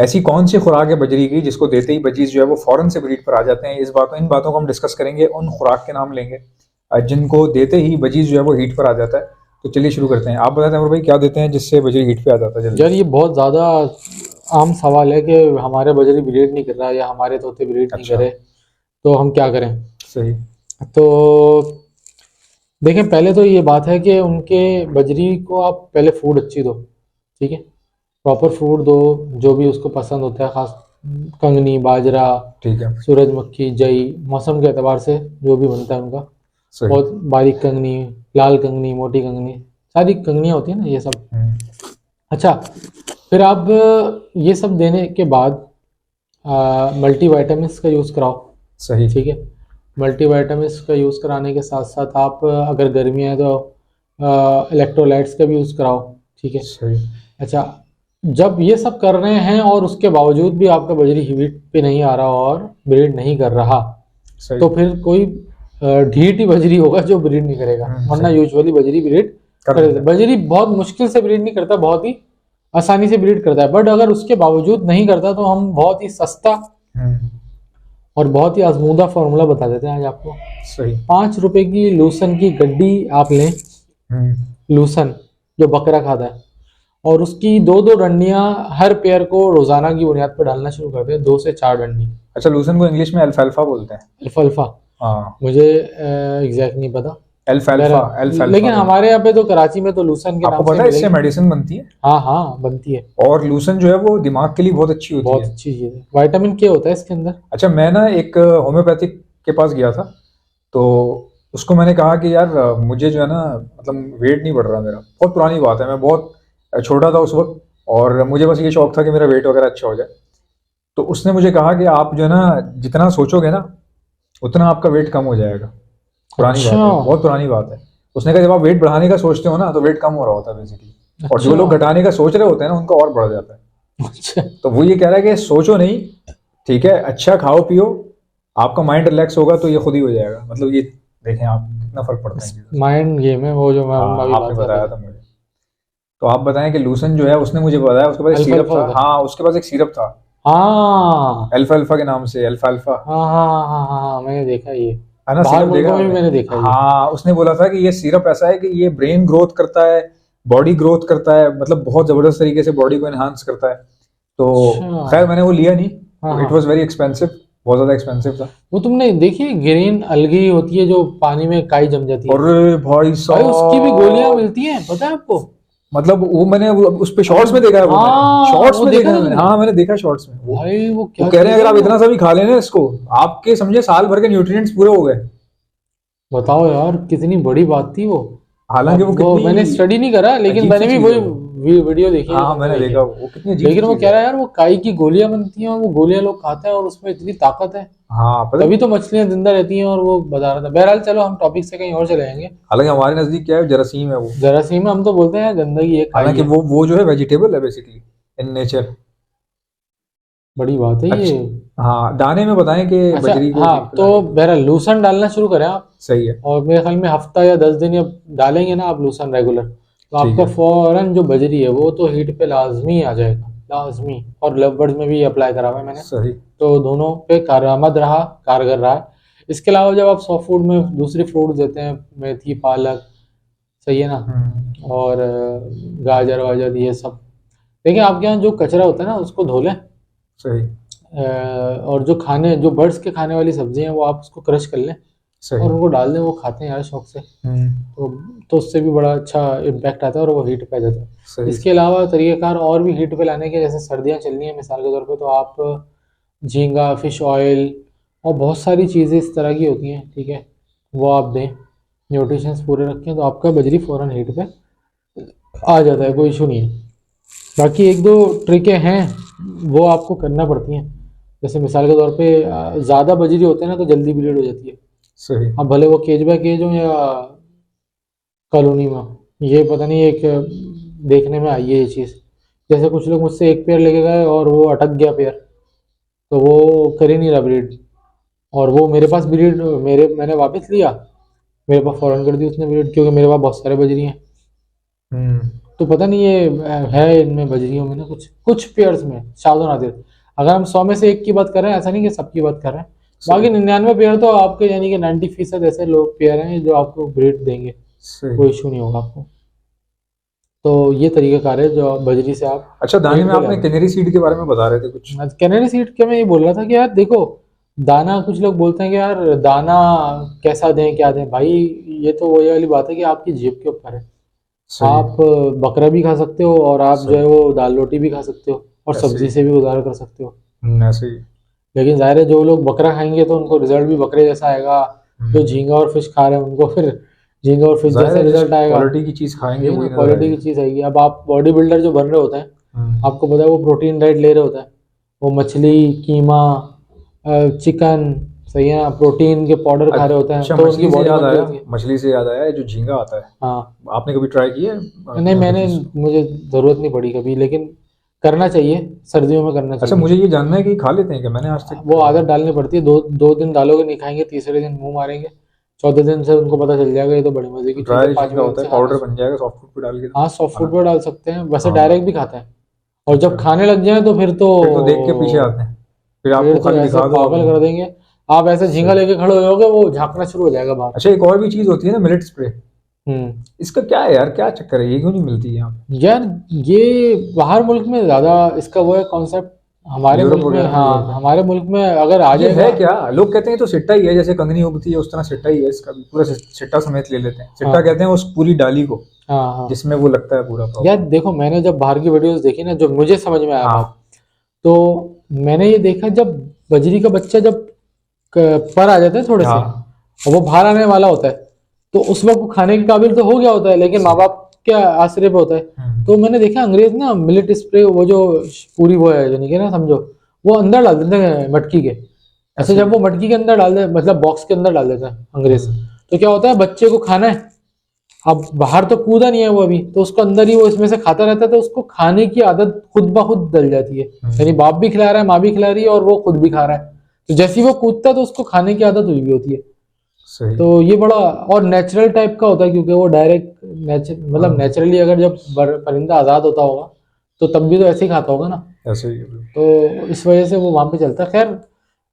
ऐसी कौन सी खुराक है बजरी की जिसको देते ही बजीज जो है वो फौरन से ब्रीड पर आ जाते हैं? इन बातों को हम डिस्कस करेंगे, उन खुराक के नाम लेंगे जिनको देते ही बजीज जो है वो हीट पर आ जाता है। तो चलिए शुरू करते हैं। आप बताते हैं भाई क्या देते हैं जिससे बजरी हीट पे आ जाता है जल्दी? यार ये बहुत ज़्यादा आम सवाल है कि हमारे बजरी ब्रीड नहीं कर रहा या हमारे तोते ब्रीड नहीं अच्छा। करे, तो हम क्या करें। सही। तो देखें, पहले तो ये बात है कि उनके बजरी को आप पहले फूड अच्छी दो, ठीक है। प्रॉपर फूड दो, जो भी उसको पसंद होता है, खास कंगनी, बाजरा, ठीक है। सूरजमुखी, जई, मौसम के एतबार से जो भी बनता है उनका। सही। बहुत बारीक कंगनी, लाल कंगनी, मोटी कंगनी, सारी कंगनियाँ होती है ना, ये सब। अच्छा, फिर आप ये सब देने के बाद मल्टी वाइटामिन्स का यूज़ कराओ। सही। ठीक है, मल्टी वाइटामिन्स का यूज़ कराने के साथ साथ आप अगर गर्मी है तो इलेक्ट्रोलाइट्स का भी यूज़ कराओ, ठीक है। सही। अच्छा, जब ये सब कर रहे हैं और उसके बावजूद भी आपका बजरी हीट पे नहीं आ रहा और ब्रीड नहीं कर रहा, सही। तो फिर कोई ढीठ ही बजरी होगा जो ब्रीड नहीं करेगा, वरना सही। यूजुअली बजरी ब्रीड कर कर देता देता है। है। बजरी बहुत मुश्किल से ब्रीड नहीं करता, बहुत ही आसानी से ब्रीड करता है। बट अगर उसके बावजूद नहीं करता तो हम बहुत ही सस्ता और बहुत ही आजमूदा फार्मूला बता देते हैं आज आपको। सही। 5 रुपए की लूसन की गड्डी आप लें, लूसन जो बकरा खाता है, और उसकी 2-2 डंडियां हर पेयर को रोजाना की बुनियाद पर डालना शुरू कर दें, 2 से 4 डंडी। अच्छा, लूसन को इंग्लिश में अल्फाल्फा बोलते हैं। अल्फाल्फा, हाँ, मुझे एग्जैक्ट नहीं पता, अल्फाल्फा। अल्फाल्फा लेकिन बोलते हैं। हमारे यहाँ पे तो कराची में तो लूसन के आपको नाम से पता है इससे मिलेगी। मेडिसिन बनती है? हाँ हाँ, बनती है। और लूसन जो है वो दिमाग के लिए बहुत अच्छी होती बहुत है। अच्छी चीज़ है, विटामिन के होता है इसके अंदर। अच्छा, मैं ना एक होम्योपैथिक के पास गया था, तो उसको मैंने कहा कि यार मुझे जो है ना, मतलब वेट नहीं बढ़ रहा मेरा। बहुत पुरानी बात है, मैं बहुत छोटा था उस वक्त, और मुझे बस ये शौक था कि मेरा वेट वगैरह अच्छा हो जाए। तो उसने मुझे कहा कि आप जो है ना, जितना सोचोगे ना उतना आपका वेट कम हो जाएगा। पुरानी बात अच्छा है, बहुत पुरानी बात है। उसने कहा जब आप वेट बढ़ाने का सोचते हो ना तो वेट कम हो रहा होता है बेसिकली, और जो अच्छा लोग घटाने का सोच रहे होते हैं ना उनका और बढ़ जाता है। अच्छा। तो वो ये कह रहा है कि सोचो नहीं, ठीक है, अच्छा खाओ पियो, आपका माइंड रिलैक्स होगा तो ये खुद ही हो जाएगा। मतलब ये देखें आप कितना फर्क पड़ता है इन चीज़ों से। माइंड गेम है वो, जो मैं हाँ, अभी आपने बात कर रहा बताया था। था मुझे। तो आप बताएं कि लूसन जो है, उसने मुझे बताया उसके पास एक अल्फा सिरप अल्फा था। होता है। हाँ, उसके पास एक सिरप था हाँ अल्फा अल्फा के नाम से, अल्फा अल्फा। हाँ हाँ हाँ हाँ हाँ हाँ, मैंने देखा ये, है ना, बाहर सिरप देखा मुल्कों में भी आपने? मैंने देखा ये। हाँ, उसने बोला था कि ये सिरप ऐसा है कि ये ब्रेन ग्रोथ करता है, बॉडी ग्रोथ करता है, मतलब बहुत जबरदस्त तरीके से बॉडी को एनहांस करता है। तो अच्छा। खैर मैंने वो लिया हाँ नहीं, इट हाँ, वॉज वेरी एक्सपेंसिव, बहुत ज्यादा एक्सपेंसिव था। वो तुमने देखी ग्रीन अलगी होती है जो पानी में काई जम जाती है, अरे भाई भाई उसकी भी गोलियां साहब, मिलती हैं, पता है आपको। मतलब वो मैंने उस पे अरे शॉर्ट्स में देखा है, वो मैंने हाँ, शॉर्ट्स वो में देखा देखा है था मैंने। तुमने। हाँ, मैंने देखा शॉर्ट्स में वो। भाई वो वो क्या कह रहे चीज हैं है अगर आप वो। इतना सा भी खा लेना इसको, आपके समझे साल भर के न्यूट्रिएंट्स पूरे हो गए। बताओ यार, कितनी बड़ी बात थी वो। हालांकि अब वो वो कितनी मैंने स्टडी नहीं करा, लेकिन अजीब सी मैंने भी चीज है वही वो। वीडियो देखी है हाँ जो हाँ, तुमने मैंने देखी देखा है। वो कितनी अजीब सी लेकिन वो चीज कह है। रहा है यार, वो काई की गोलियां बनती हैं और वो गोलियां लोग खाते हैं और उसमें इतनी ताकत है, हाँ, पता तभी नहीं। तो मछलियां जिंदा रहती हैं। और वो बता रहा था। बहरहाल चलो, हम टॉपिक से कहीं और चले जाएंगे। हालांकि हमारे नजदीक क्या है, जरासीम है वो। जरासीम में हम तो बोलते हैं गंदगी है, खाई हालांकि है। वो जो है वेजिटेबल है बेसिकली इन नेचर। बड़ी बात है ये। अच्छा, हाँ, दाने में बताएं कि अच्छा बजरी को हाँ, तो पिलाने के लिए। बहरहाल लूसन डालना शुरू करें आप। सही है। और मेरे ख्याल में हफ्ता या 10 दिन या डालेंगे ना आप लूसन रेगुलर, तो ठीक आपका है। फौरन जो बजरी है वो तो हीट पे लाजमी आ जाएगा, लाजमी। और लवबर्ड्स में भी अप्लाई करा हुआ है मैंने, सही। तो दोनों पे कारआमद रहा, कारगर रहा है। इसके अलावा जब आप सॉफ्ट फूड में दूसरी फ्रूट देते हैं, मेथी, पालक, सही है ना, हम्म। और गाजर वाजर ये सब। देखिए, आपके यहाँ जो कचरा होता है ना उसको धो लें। सही। और जो खाने, जो बर्ड्स के खाने वाली सब्जियां हैं वो आप उसको क्रश कर लें सही। और उनको डाल दें, वो खाते हैं यार शौक से। हम्म। तो उससे भी बड़ा अच्छा इम्पैक्ट आता है और वो हीट पे आ जाता है। सही। इसके अलावा तरीक़ेकार और भी हीट पे लाने के, जैसे सर्दियाँ चल रही हैं मिसाल के तौर पे, तो आप झींगा, फिश ऑयल और बहुत सारी चीज़ें इस तरह की होती हैं, ठीक है, वो आप दें, न्यूट्रिशंस पूरे रखें, तो आपका बजरी फ़ौरन हीट पे आ जाता है, कोई इशू नहीं है। बाकी एक दो ट्रिकें हैं वो आपको करना पड़ती हैं। जैसे मिसाल के तौर पे ज़्यादा बजरी होते हैं ना तो जल्दी ब्रीड हो जाती है। सही। अब भले वो केज बाय केज हो या कॉलोनी में, ये पता नहीं, एक देखने में आई है ये चीज़। जैसे कुछ लोग मुझसे एक पेयर लेके गए और वो अटक गया पेयर, तो वो कर ही नहीं रहा ब्रीड, और वो मेरे पास ब्रीड, मैंने वापस लिया, मेरे पास फ़ौरन कर दी उसने ब्रीड, क्योंकि मेरे पास बहुत सारे बजरी हैं। हम्म। तो पता नहीं ये है इनमें बजरियों में ना कुछ कुछ पेयर्स में शादो नादिर। अगर हम 100 में से एक की बात कर रहे हैं, ऐसा नहीं कि सबकी बात कर रहे हैं। बाकी सही 99 पेयर तो आपके यानी कि 90% ऐसे लोग पेयर हैं जो आपको ब्रीड देंगे, सही। कोई इशू नहीं होगा आपको। तो ये तरीकाकार है जो बजरी से आप अच्छा, दाने में ब्रीड को आपने लाओ। कैनरी सीड के बारे में बता रहे थे कुछ। कैनरी सीड के मैं ये बोल रहा था कि यार देखो, दाना कुछ लोग बोलते हैं कि यार दाना कैसा दें क्या दें। भाई ये तो वही वाली बात है कि आपकी जेब के ऊपर है। सही आप बकरा भी खा सकते हो और आप जो सही। है वो दाल रोटी भी खा सकते हो और ऐसे सब्जी ही। से भी गुजारा कर सकते हो। ऐसे ही। लेकिन जाहिर है जो लोग बकरा खाएंगे तो उनको रिजल्ट भी बकरे जैसा आएगा। जो हम्म, झींगा और फिश खा रहे हैं उनको फिर झींगा और फिश जाहिर जैसे है जिस रिजल्ट आएगा। क्वालिटी की चीज खाएंगे ये ना वही नजर क्वालिटी की आएगी। चीज़ आएगी। अब आप बॉडी बिल्डर जो बन रहे होते हैं, हम्म, आपको पता है वो प्रोटीन डाइट ले रहे होते हैं। वो मछली, कीमा, चिकन, सही है ना, प्रोटीन के पाउडर खा रहे होते हैं अच्छा, तो उनकी बॉडी बनती होती है। मछली से याद आया, जो झींगा आता है, हाँ। आपने कभी ट्राई किया है नहीं मैंने, फिश? मुझे ज़रूरत नहीं पड़ी कभी, लेकिन करना चाहिए, सर्दियों में करना अच्छा, चाहिए। मुझे ये जानना है कि खा लेते हैं क्या, मैंने आज तक। वो आदत डालनी पड़ती है। दो दो दिन डालोगे नहीं खाएंगे, तीसरे दिन मुंह मारेंगे, चौथे दिन से उनको पता चल जाएगा ये तो बड़ी मजे की चीज़ है, ड्राई झींगा पांचवें दिन होता से है, खाना पाउडर शुरू। बन जाएगा सॉफ्ट फूड पे डाल के तो, हाँ सॉफ्ट है फूड ना? पर डाल सकते हैं, वैसे हाँ। डायरेक्ट भी खाते हैं। और अच्छा, जब खाने लग जाए तो फिर तो देख के पीछे आते हैं, फिर फिर आपको तो खाली ऐसे दिखा दो पागल आप। कर देंगे। आप ऐसे झींगा सही। लेके खड़े हो जाओगे, वो झांकना शुरू हो जाएगा बाहर। अच्छा, एक और भी चीज होती है ना, मिलेट स्प्रे। हम्म। इसका क्या है यार, क्या चक्कर है, ये क्यों नहीं मिलती यहाँ यार ये बाहर मुल्क में ज्यादा इसका वो है कॉन्सेप्ट। पे, हमारे यूरोप मुल्क में, वगैरह में जो हाँ होता है? हमारे मुल्क में अगर आ ये है जाएगा। क्या, लोग कहते हैं तो सिट्टा ही है, जैसे कंगनी उगती है उस तरह सिट्टा ही है, इसका भी पूरा सिट्टा समेत ले लेते हैं। सिट्टा हाँ कहते हैं उस पूरी डाली को, हाँ हाँ। जिसमें वो लगता है पूरा यार प्रॉपर। देखो, मैंने जब बाहर की वीडियोस देखी ना, जो मुझे समझ में आया बात, हाँ। तो मैंने ये देखा जब बजरी का बच्चा जब पर आ जाता है थोड़े से, हाँ। और वो बाहर आने वाला होता है, तो उस वक्त वो खाने के काबिल तो हो गया होता है, लेकिन माँ सही। बाप के आसरे पे होता है। तो हम्म, मैंने देखा अंग्रेज ना मिलेट स्प्रे, वो जो पूरी वो है यानी कि ना समझो, वो अंदर डाल देते हैं मटकी के। ऐसे ऐसे जब ही। वो मटकी के अंदर डाल दे, मतलब बॉक्स के अंदर डाल देते हैं अंग्रेज, हम्म, तो क्या होता है, बच्चे को खाना है, अब बाहर तो कूदा नहीं है वो अभी, तो उसको अंदर ही वो इसमें से खाता रहता है, तो उसको खाने की आदत खुद ब खुद डल जाती है। यानी बाप भी खिला रहा है, माँ भी खिला रही है, और वो खुद भी खा रहा है। तो जैसे ही वो कूदता है तो उसको खाने की आदत हुई भी होती है। सही। तो ये बड़ा और नेचुरल टाइप का होता है, क्योंकि वो डायरेक्ट मतलब हाँ, नेचुरली अगर जब परिंदा आज़ाद होता होगा तो तब भी तो ऐसे ही खाता होगा ना। ऐसे ही। तो इस वजह से वो वहां पे चलता है। खैर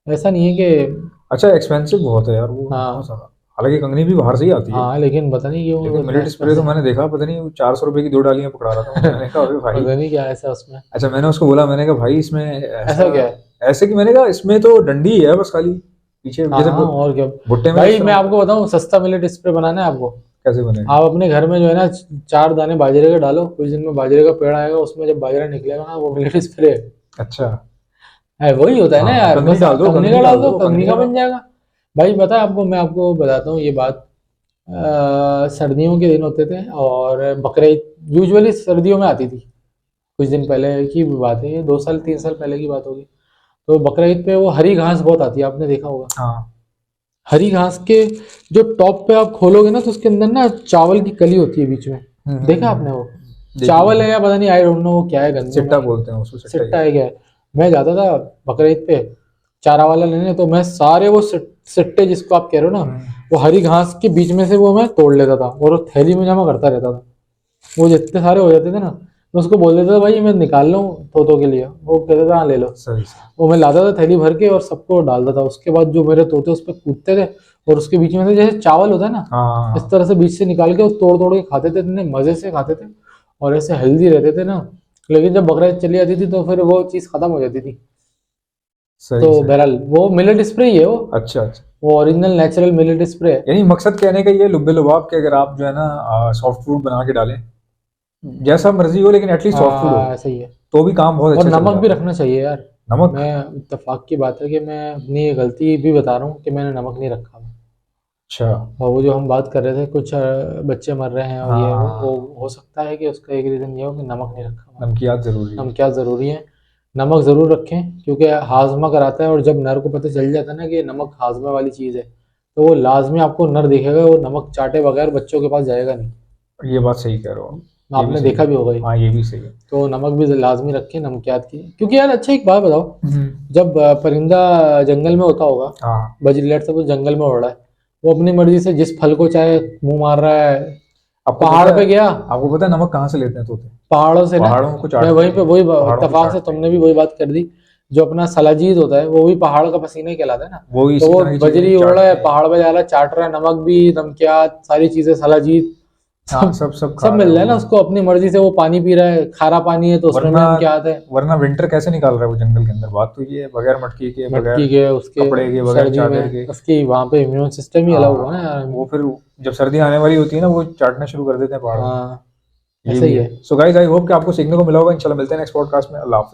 ऐसा नहीं है कि, अच्छा, एक्सपेंसिव बहुत है यार वो, बहुत हाँ ज्यादा। हालांकि कंगनी भी बाहर से ही आती है, हाँ, लेकिन पता नहीं क्यों लेकिन इतना मिलेट स्प्रे तो एक्सपेंसिव। मैंने देखा, पता नहीं 400 रुपए की 2 डालियां पकड़ा रहा था, मैंने कहा अबे भाई। पता नहीं क्या ऐसा उसमें, अच्छा, मैंने उसको बोला, मैंने कहा भाई इसमें ऐसा ऐसा, क्या है। ऐसे कि मैंने कहा इसमें तो डंडी ही है बस खाली, पीछे हाँ जैसे हाँ, और क्या। भुट्टे में भाई जिस मैं तरह। आपको बताऊं, सस्ता मिलेट स्प्रे बनाना है आपको, कैसे बनेगा? आप अपने घर में जो है ना 4 दाने बाजरे के डालो, कुछ दिन में बाजरे का पेड़ आएगा, उसमें जब बाजरा निकलेगा ना वो मिलेट स्प्रे अच्छा। है। वही होता है ना हाँ, यार, कंगनी बस डाल दो, कंगनी कंगनी का डाल डाल दो, दो, कंगनी कंगनी का का बन जाएगा। भाई पता है आपको, मैं आपको बताता हूँ ये बात। सर्दियों के दिन होते थे और बकरीद यूजुअली सर्दियों में आती थी। कुछ दिन पहले की बात है, ये 2 साल 3 साल पहले की बात होगी। तो बकरीद पे वो हरी घास बहुत आती है, आपने देखा होगा। हाँ। हरी घास के जो टॉप पे आप खोलोगे ना, तो उसके अंदर ना चावल की कली होती है बीच में। देखा आपने वो? देखिए, चावल है या पता नहीं, आई डोंट नो वो क्या है, गंदम सिट्टा है, बोलते हैं उसको, सिट्टा ही सिट्टा है। है क्या है। मैं जाता था बकरीद पे चारा वाला लेने, तो मैं सारे वो सिट्टे जिसको आप कह रहे हो ना, वो हरी घास के बीच में से वो मैं तोड़ लेता था और वो थैली में जमा करता रहता था। वो जितने सारे हो जाते थे ना, मैं उसको बोल देता था भाई मैं निकाल लूँ तोतों के लिए, वो कहता था हाँ ले लो। सही सही। वो मैं लाता था थैली भर के और सबको डालता था। उसके बाद जो मेरे तोते उस पर कूदते थे, और उसके बीच में से जैसे चावल होता है ना, इस हाँ, तरह से बीच से निकाल के वो तोड़ तोड़ के खाते थे, इतने मजे से खाते थे और ऐसे हेल्दी रहते थे ना। लेकिन जब बकरीद चली जाती थी तो फिर वो चीज़ खत्म हो जाती थी। तो सही सही। बहरहाल वो मिलेट स्प्रे ही है वो अच्छा अच्छा। वो ओरिजिनल नेचुरल मिलेट स्प्रे है। यानी मकसद कहने का ये लुब्बे लुबाब के, अगर आप जो है ना सॉफ्ट फूड बना के डालें, जैसा मर्जी हो लेकिन एटलीस्ट सॉफ्ट फूड हो, सही है। तो भी काम बहुत और अच्छा चल नमक भी जाता है। रखना चाहिए यार। नमक। मैं इत्तेफाक की बात है कि मैं अपनी ये गलती भी बता रहा हूँ कि मैंने नमक नहीं रखा। अच्छा। और वो जो हम बात कर रहे थे, कुछ बच्चे मर रहे हैं और ये वो हाँ, हो सकता है कि उसका एक रीज़न ये हो कि नमक नहीं रखा हुआ। नमकियात जरूरी है। नमक ज़रूरी है। नमक ज़रूर रखें, क्योंकि हाजमा कराता है, और जब नर को पता चल जाता है ना कि नमक हाजमा वाली चीज़ है, तो वो लाजमी आपको नर दिखेगा, वो नमक चाटे बगैर बच्चों के पास जाएगा नहीं। ये बात सही कह रहे हो आप, ये भी आपने सही देखा है। भी होगा ये। हाँ, ये भी सही है। तो नमक भी लाजमी रखें नमकियात की, क्योंकि यार अच्छा एक बात बताओ, जब परिंदा जंगल में होता होगा, हाँ। बजरी लेट से वो जंगल में उड़ रहा है, वो अपनी मर्जी से जिस फल को चाहे मुंह मार रहा है, आपको पहाड़ पता पे है, गया, आपको पता है नमक कहाँ से लेते हैं तोते? पहाड़ों से ना। पहाड़ों को मैं चाटते वहीं पे हैं, वही पहाड़ों को इत्तेफाक से चाटते हैं। तुमने भी वही बात कर दी। जो अपना सलाजीत होता है वो भी पहाड़ का पसीना ही कहलाता है ना। वो तो इसी वो तरह की चीजें बजरी ओढ़ रहा है, चाटते हैं। पहाड़ पे जा रहा है, चाट रहा है, नमक भी, नमकियात, सारी चीजें, सलाजीत, हाँ, सब सब सब सब खा रहा मिल है रहा है ना वो। उसको अपनी मर्जी से। वो पानी पी रहा है, खारा पानी है तो उसमें भी वरना नमकियात है। वरना विंटर कैसे निकाल रहा है वो जंगल के अंदर? बात तो ये है, बगैर मटकी के, मटकी बगैर के, उसके कपड़े के, बगैर सर्दी चादर में के। उसकी वहां पे इम्यून सिस्टम ही अलग होगा ना हाँ, यार। वो फिर जब सर्दी आने वाली होती है ना, वो चाटना शुरू कर देते हैं पहाड़ों को। हाँ, ये ऐसा भी ही है। है। सो गाइस, आई होप कि आपको सीखने को मिला होगा। इंशाल्लाह मिलते हैं नेक्स्ट पॉडकास्ट में। अल्लाह हाफिज़।